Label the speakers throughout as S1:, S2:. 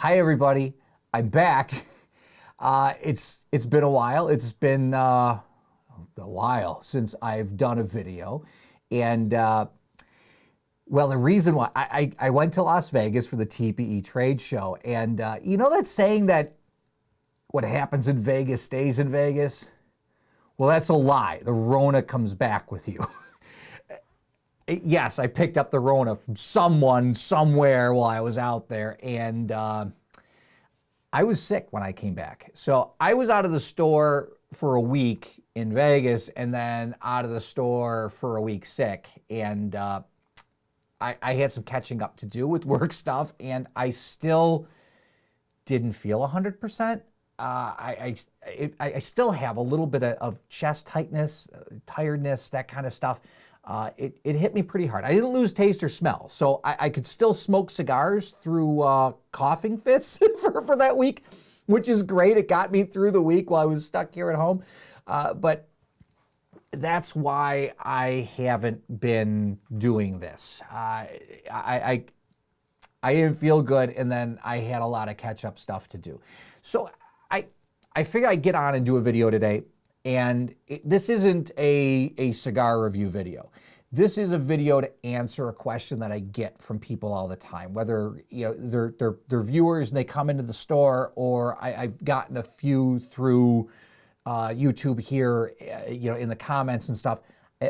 S1: Hi everybody, I'm back. It's been a while. It's been a while since I've done a video, and well, the reason why I went to Las Vegas for the TPE trade show, and you know that saying that what happens in Vegas stays in Vegas? Well, that's a lie. The Rona comes back with you. Yes, I picked up the Rona from someone somewhere while I was out there, and I was sick when I came back. So I was out of the store for a week in Vegas and then out of the store for a week sick. And I had some catching up to do with work stuff, and I still didn't feel 100%. I still have a little bit of chest tightness, tiredness, that kind of stuff. It hit me pretty hard. I didn't lose taste or smell, so I could still smoke cigars through coughing fits for that week, which is great. It got me through the week while I was stuck here at home. But that's why I haven't been doing this. I didn't feel good, and then I had a lot of catch-up stuff to do. So I figured I'd get on and do a video today. And this isn't a cigar review video. This is a video to answer a question that I get from people all the time, whether they're viewers and they come into the store, or I've gotten a few through YouTube here, in the comments and stuff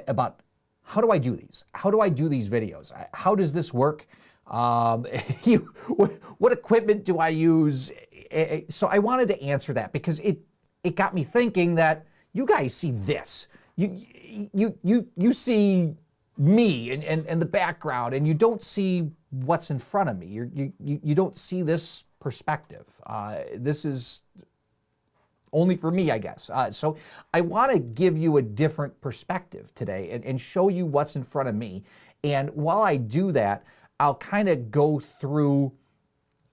S1: about how do I do these? How do I do these videos? How does this work? What equipment do I use? So I wanted to answer that because it got me thinking that you guys see this. You see me and the background, and you don't see what's in front of me. You don't see this perspective. This is only for me, I guess. So I want to give you a different perspective today and show you what's in front of me. And while I do that, I'll kind of go through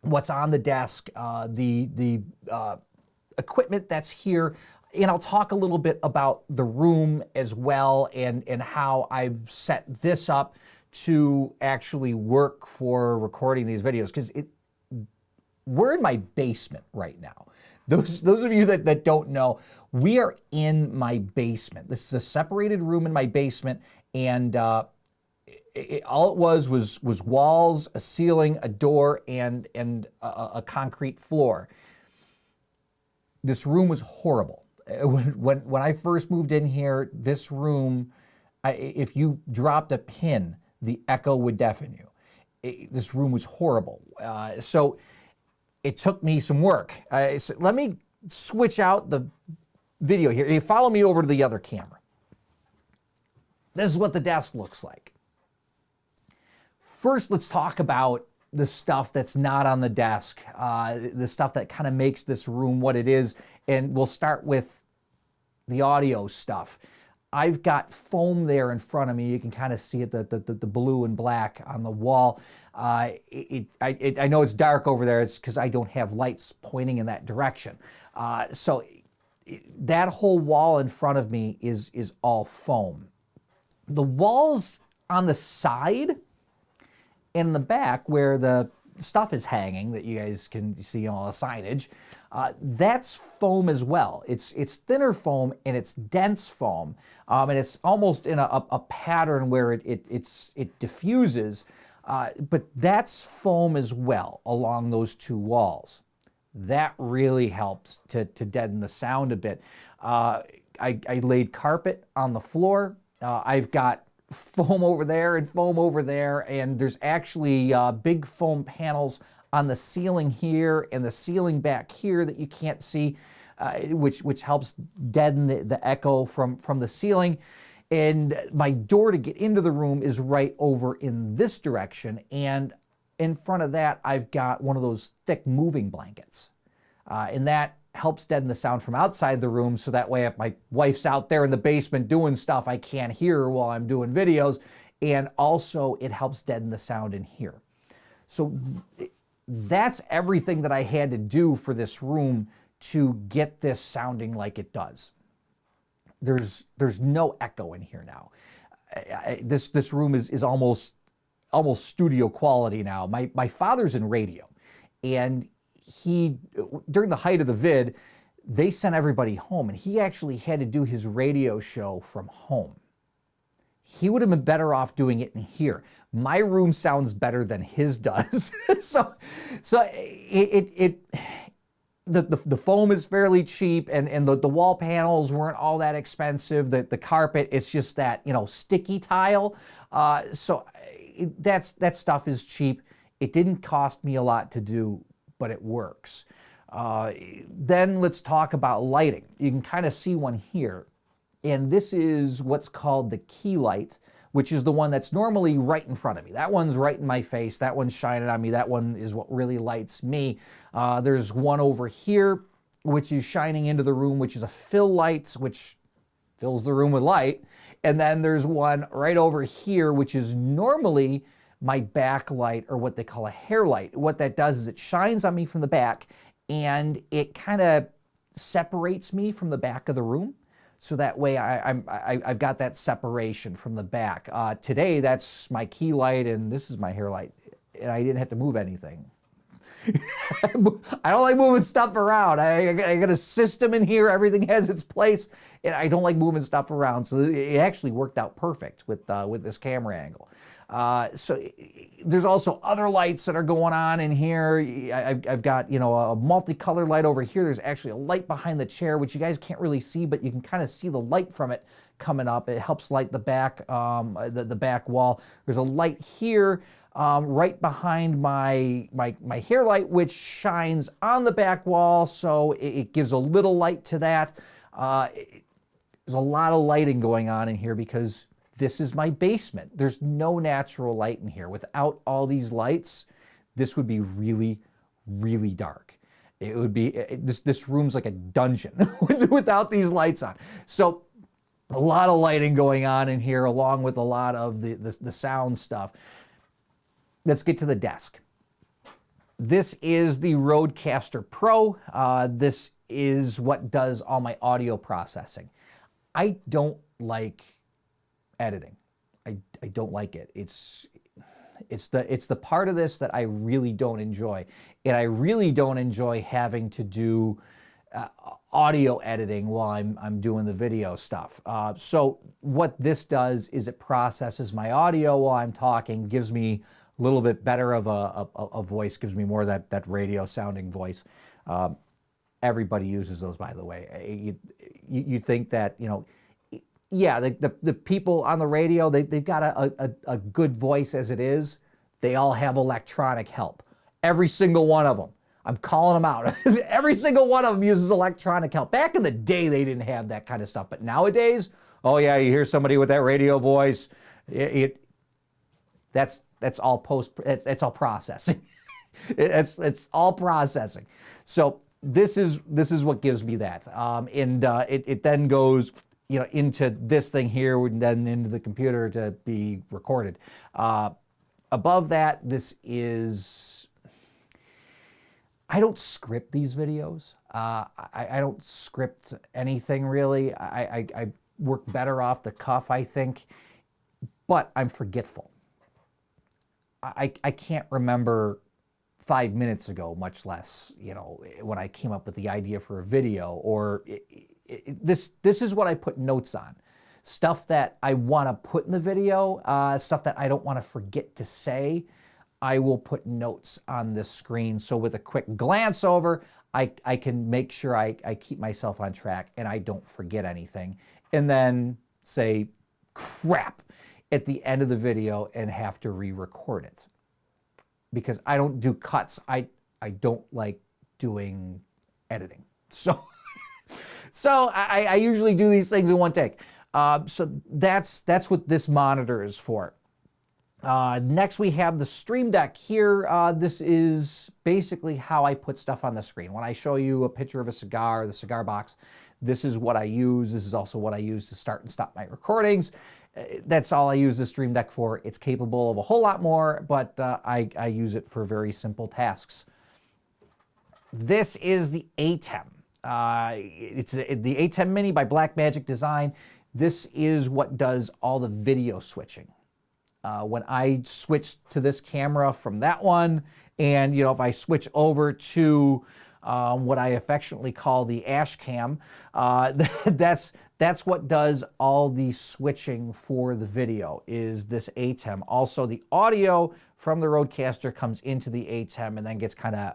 S1: what's on the desk, the equipment that's here. And I'll talk a little bit about the room as well, and how I've set this up to actually work for recording these videos, because we're in my basement right now. Those of you that don't know, we are in my basement. This is a separated room in my basement, and all it was walls, a ceiling, a door, and a concrete floor. This room was horrible. When I first moved in here, this room, if you dropped a pin, the echo would deafen you. This room was horrible. So it took me some work. So let me switch out the video here. You follow me over to the other camera. This is what the desk looks like. First, let's talk about the stuff that's not on the desk, the stuff that kind of makes this room what it is. And we'll start with the audio stuff. I've got foam there in front of me. You can kind of see it, the blue and black on the wall. I know it's dark over there. It's because I don't have lights pointing in that direction. So that whole wall in front of me is all foam. The walls on the side and in the back where the stuff is hanging that you guys can see all the signage, that's foam as well. It's thinner foam and it's dense foam, and it's almost in a pattern where it diffuses, but that's foam as well along those two walls. That really helps to deaden the sound a bit. I laid carpet on the floor. I've got foam over there and foam over there, and there's actually big foam panels on the ceiling here and the ceiling back here that you can't see, which helps deaden the echo from the ceiling. And my door to get into the room is right over in this direction, and in front of that I've got one of those thick moving blankets, and that helps deaden the sound from outside the room, so that way if my wife's out there in the basement doing stuff, I can't hear her while I'm doing videos. And also it helps deaden the sound in here. So that's everything that I had to do for this room to get this sounding like it does. There's no echo in here now. This room is almost studio quality now. My father's in radio, and during the height of the vid, they sent everybody home, and he actually had to do his radio show from home. He would have been better off doing it in here. My room sounds better than his does. so the foam is fairly cheap, and the wall panels weren't all that expensive. The carpet, it's just that, sticky tile. So that stuff is cheap. It didn't cost me a lot to do, but it works. Then let's talk about lighting. You can kind of see one here. And this is what's called the key light, which is the one that's normally right in front of me. That one's right in my face. That one's shining on me. That one is what really lights me. There's one over here, which is shining into the room, which is a fill light, which fills the room with light. And then there's one right over here, which is normally my backlight, or what they call a hair light. What that does is it shines on me from the back, and it kind of separates me from the back of the room. So that way I've got that separation from the back. Today, that's my key light, and this is my hair light, and I didn't have to move anything. I don't like moving stuff around. I got a system in here. Everything has its place, and I don't like moving stuff around. So it actually worked out perfect with this camera angle. So there's also other lights that are going on in here. I've got, a multicolored light over here. There's actually a light behind the chair, which you guys can't really see, but you can kind of see the light from it coming up. It helps light the back, the back wall. There's a light here right behind my hair light, which shines on the back wall, so it gives a little light to that. There's a lot of lighting going on in here because this is my basement. There's no natural light in here. Without all these lights, this would be really, really dark. It would be, this room's like a dungeon without these lights on. So a lot of lighting going on in here, along with a lot of the sound stuff. Let's get to the desk. This is the Rodecaster Pro. This is what does all my audio processing. I don't like editing. I don't like it. It's the part of this that I really don't enjoy. And I really don't enjoy having to do audio editing while I'm doing the video stuff. So what this does is it processes my audio while I'm talking, gives me a little bit better of a voice, gives me more of that radio sounding voice. Everybody uses those, by the way. You think that, yeah, the people on the radio, they've got a good voice as it is. They all have electronic help. Every single one of them. I'm calling them out. Every single one of them uses electronic help. Back in the day, they didn't have that kind of stuff. But nowadays, oh yeah, you hear somebody with that radio voice. That's all it's all processing. it's all processing. So this is what gives me that. It then goes into this thing here, and then into the computer to be recorded. Above that, this is, I don't script these videos. I don't script anything really. I work better off the cuff, I think, but I'm forgetful. I can't remember 5 minutes ago, much less, when I came up with the idea for a video, or this is what I put notes on. Stuff that I want to put in the video, stuff that I don't want to forget to say, I will put notes on this screen. So with a quick glance over, I can make sure I keep myself on track and I don't forget anything. And then say, crap, at the end of the video and have to re-record it. Because I don't do cuts. I don't like doing editing. So I usually do these things in one take. So that's what this monitor is for. Next we have the Stream Deck here. This is basically how I put stuff on the screen. When I show you a picture of a cigar, the cigar box, this is what I use. This is also what I use to start and stop my recordings. That's all I use the Stream Deck for. It's capable of a whole lot more, but I use it for very simple tasks. This is the ATEM. It's the ATEM Mini by Blackmagic Design. This is what does all the video switching. When I switch to this camera from that one, and if I switch over to what I affectionately call the ash cam, that's what does all the switching for the video, is this ATEM. Also, the audio from the Rodecaster comes into the ATEM and then gets kind of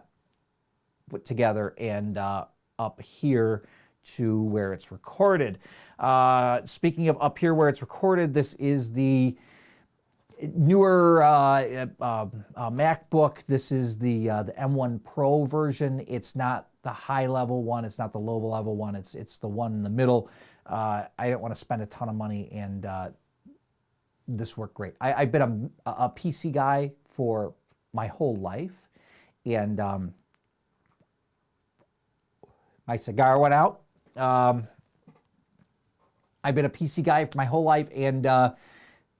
S1: put together and up here to where it's recorded. Speaking of up here where it's recorded, this is the newer MacBook. This is the M1 Pro version. It's not the high level one. It's not the low level one. It's the one in the middle. I didn't want to spend a ton of money, and this worked great. I've been a PC guy for my whole life, and my cigar went out. I've been a PC guy for my whole life, and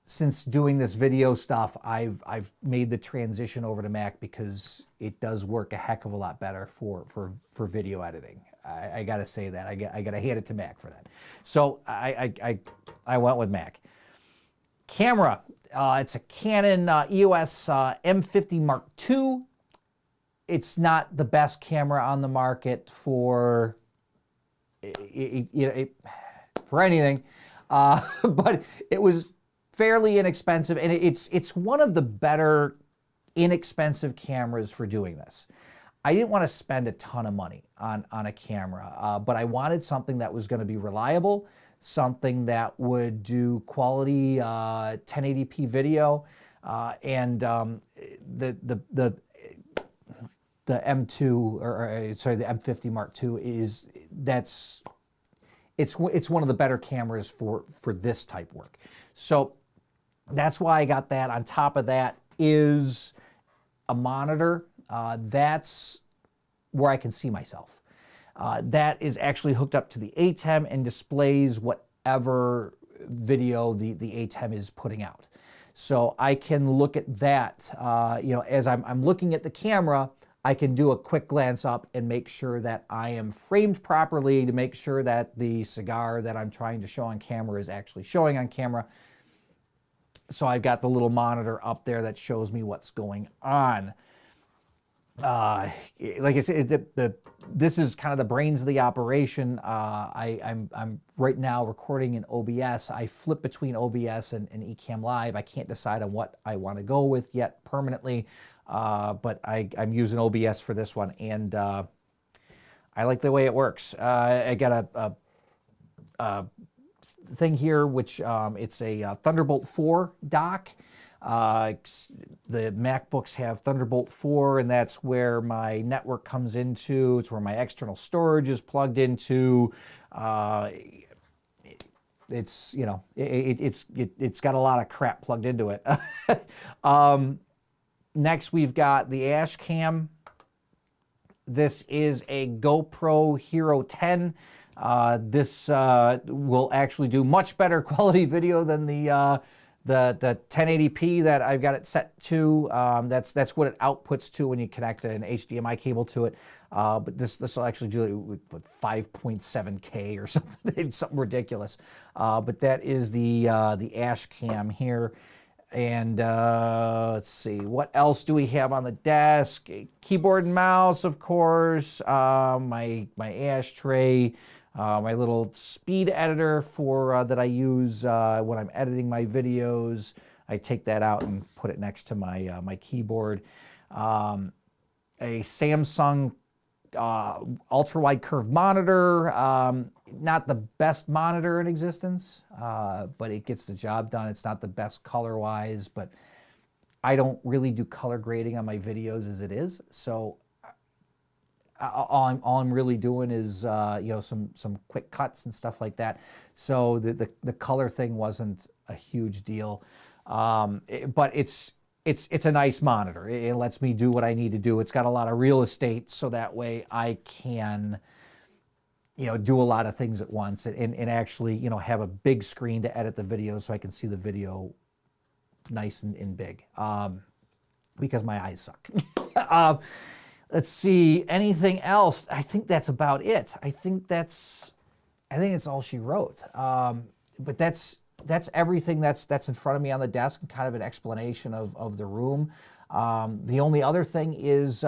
S1: since doing this video stuff, I've made the transition over to Mac because it does work a heck of a lot better for video editing. I gotta say that. I gotta hand it to Mac for that. So I went with Mac. Camera, it's a Canon EOS M50 Mark II. It's not the best camera on the market for for anything, but it was fairly inexpensive, and it's one of the better inexpensive cameras for doing this. I didn't want to spend a ton of money on a camera, but I wanted something that was going to be reliable, something that would do quality 1080p video, and the M2, or sorry, the M50 Mark II it's one of the better cameras for this type work. So that's why I got that. On top of that is a monitor. That's where I can see myself. That is actually hooked up to the ATEM and displays whatever video the ATEM is putting out. So I can look at that. As I'm looking at the camera, I can do a quick glance up and make sure that I am framed properly, to make sure that the cigar that I'm trying to show on camera is actually showing on camera. So I've got the little monitor up there that shows me what's going on. Like I said, this is kind of the brains of the operation. I'm right now recording in OBS. I flip between OBS and Ecamm Live. I can't decide on what I want to go with yet permanently, but I'm using OBS for this one, and I like the way it works. I got a thing here, which it's a Thunderbolt 4 dock. The MacBooks have Thunderbolt 4, and that's where my network comes into. It's where my external storage is plugged into. It's got a lot of crap plugged into it. Next, we've got the Ash Cam. This is a GoPro Hero 10. This will actually do much better quality video than the 1080p that I've got it set to. That's what it outputs to when you connect an HDMI cable to it. But this will actually do it with 5.7K or something, something ridiculous. But that is the Ash Cam here. And let's see, what else do we have on the desk? A keyboard and mouse, of course. My ashtray. My little speed editor for that I use when I'm editing my videos. I take that out and put it next to my my keyboard. A Samsung ultra-wide curved monitor. Not the best monitor in existence, but it gets the job done. It's not the best color-wise, but I don't really do color grading on my videos as it is, so all I'm really doing is some quick cuts and stuff like that. So the color thing wasn't a huge deal, but it's a nice monitor. It lets me do what I need to do. It's got a lot of real estate, so that way I can do a lot of things at once, and actually have a big screen to edit the video, so I can see the video nice and big, because my eyes suck. Let's see, anything else? I think that's about it. I think it's all she wrote. But that's that's everything that's in front of me on the desk, and kind of an explanation of the room. The only other thing is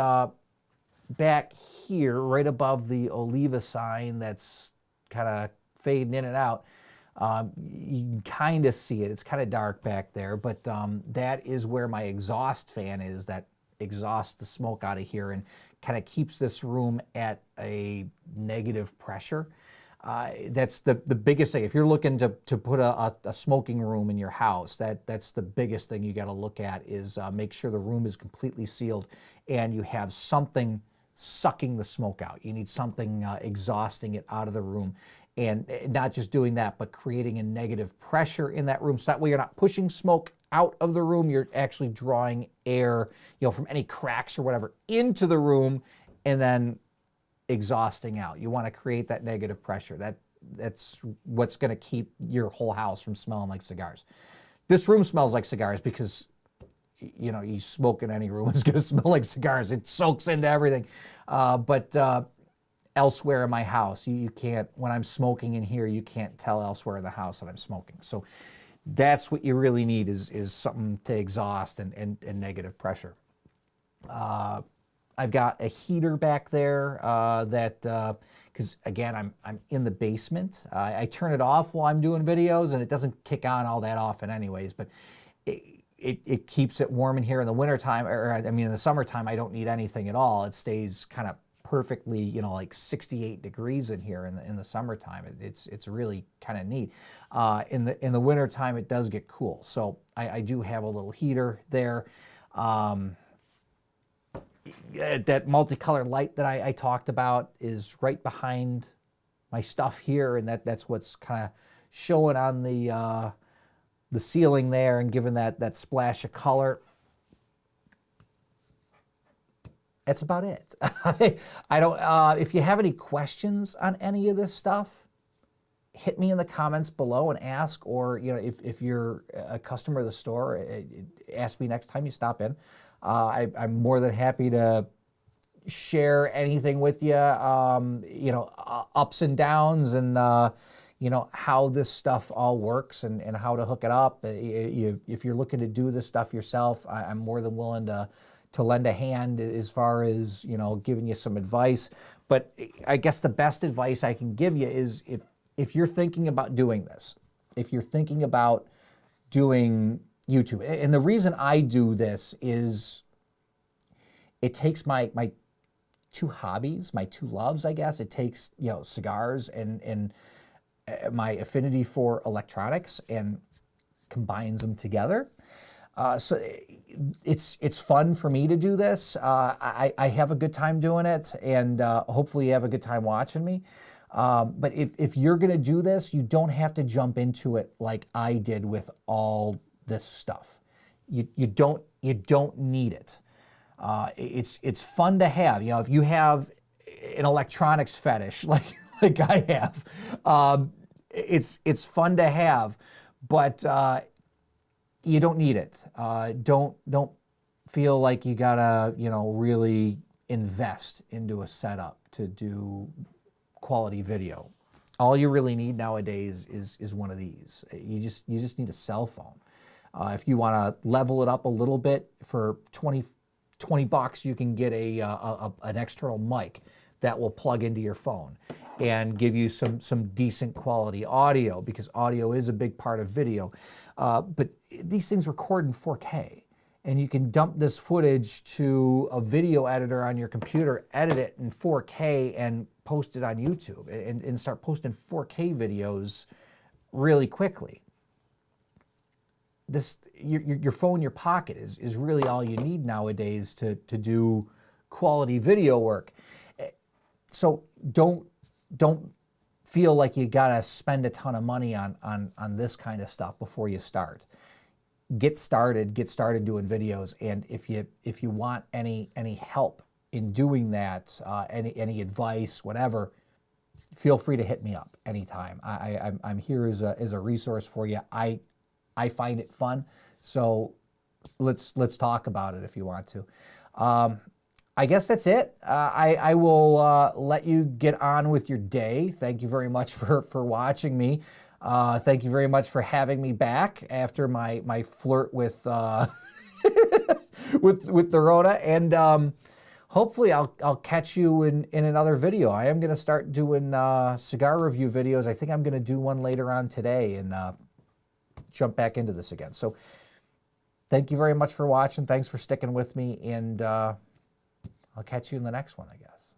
S1: back here, right above the Oliva sign that's kind of fading in and out. You can kind of see it. It's kind of dark back there, but that is where my exhaust fan is that exhausts the smoke out of here and kind of keeps this room at a negative pressure. That's the biggest thing. If you're looking to put a smoking room in your house, that's the biggest thing you got to look at is make sure the room is completely sealed and you have something sucking the smoke out. You need something exhausting it out of the room. And not just doing that, but creating a negative pressure in that room. So that way you're not pushing smoke out of the room, you're actually drawing air, from any cracks or whatever into the room and then exhausting out. You want to create that negative pressure. That's what's going to keep your whole house from smelling like cigars. This room smells like cigars because, you smoke in any room, it's going to smell like cigars. It soaks into everything. But elsewhere in my house, you can't, when I'm smoking in here, you can't tell elsewhere in the house that I'm smoking. So that's what you really need is something to exhaust and negative pressure. I've got a heater back there because again, I'm in the basement. I turn it off while I'm doing videos and it doesn't kick on all that often anyways, but it keeps it warm in here in the wintertime, in the summertime, I don't need anything at all. It stays kind of perfectly, like 68 degrees in here in the summertime. It's really kind of neat. In the wintertime, it does get cool. So I do have a little heater there. That multicolored light that I talked about is right behind my stuff here, and that's what's kind of showing on the ceiling there and giving that splash of color. That's about it. I don't. If you have any questions on any of this stuff, hit me in the comments below and ask. Or if you're a customer of the store, ask me next time you stop in. I'm more than happy to share anything with you. Ups and downs, and how this stuff all works and how to hook it up. If you're looking to do this stuff yourself, I'm more than willing to lend a hand as far as, giving you some advice. But I guess the best advice I can give you is if you're thinking about doing this, if you're thinking about doing YouTube, and the reason I do this is it takes my two hobbies, my two loves, I guess. It takes, cigars and my affinity for electronics and combines them together. So it's fun for me to do this. I have a good time doing it, and hopefully you have a good time watching me. But if you're going to do this, you don't have to jump into it like I did with all this stuff. You don't need it. It's fun to have. If you have an electronics fetish like I have, it's fun to have, but you don't need it. Don't feel like you gotta really invest into a setup to do quality video. All you really need nowadays is one of these. You just need a cell phone. If you want to level it up a little bit, for $20 you can get an external mic that will plug into your phone and give you some decent quality audio, because audio is a big part of video. But these things record in 4K, and you can dump this footage to a video editor on your computer, edit it in 4K, and post it on YouTube, and start posting 4K videos really quickly. Your phone in your pocket is really all you need nowadays to do quality video work. So don't feel like you gotta spend a ton of money on this kind of stuff before you start. Get started doing videos, and if you want any help in doing that, any advice, whatever, feel free to hit me up anytime. I'm here as a resource for you. I find it fun, so let's talk about it if you want to. I guess that's it. I will let you get on with your day. Thank you very much for watching me. Thank you very much for having me back after my flirt with with the Rona, and hopefully I'll catch you in another video. I am going to start doing cigar review videos. I think I'm going to do one later on today and jump back into this again. So thank you very much for watching. Thanks for sticking with me, and I'll catch you in the next one, I guess.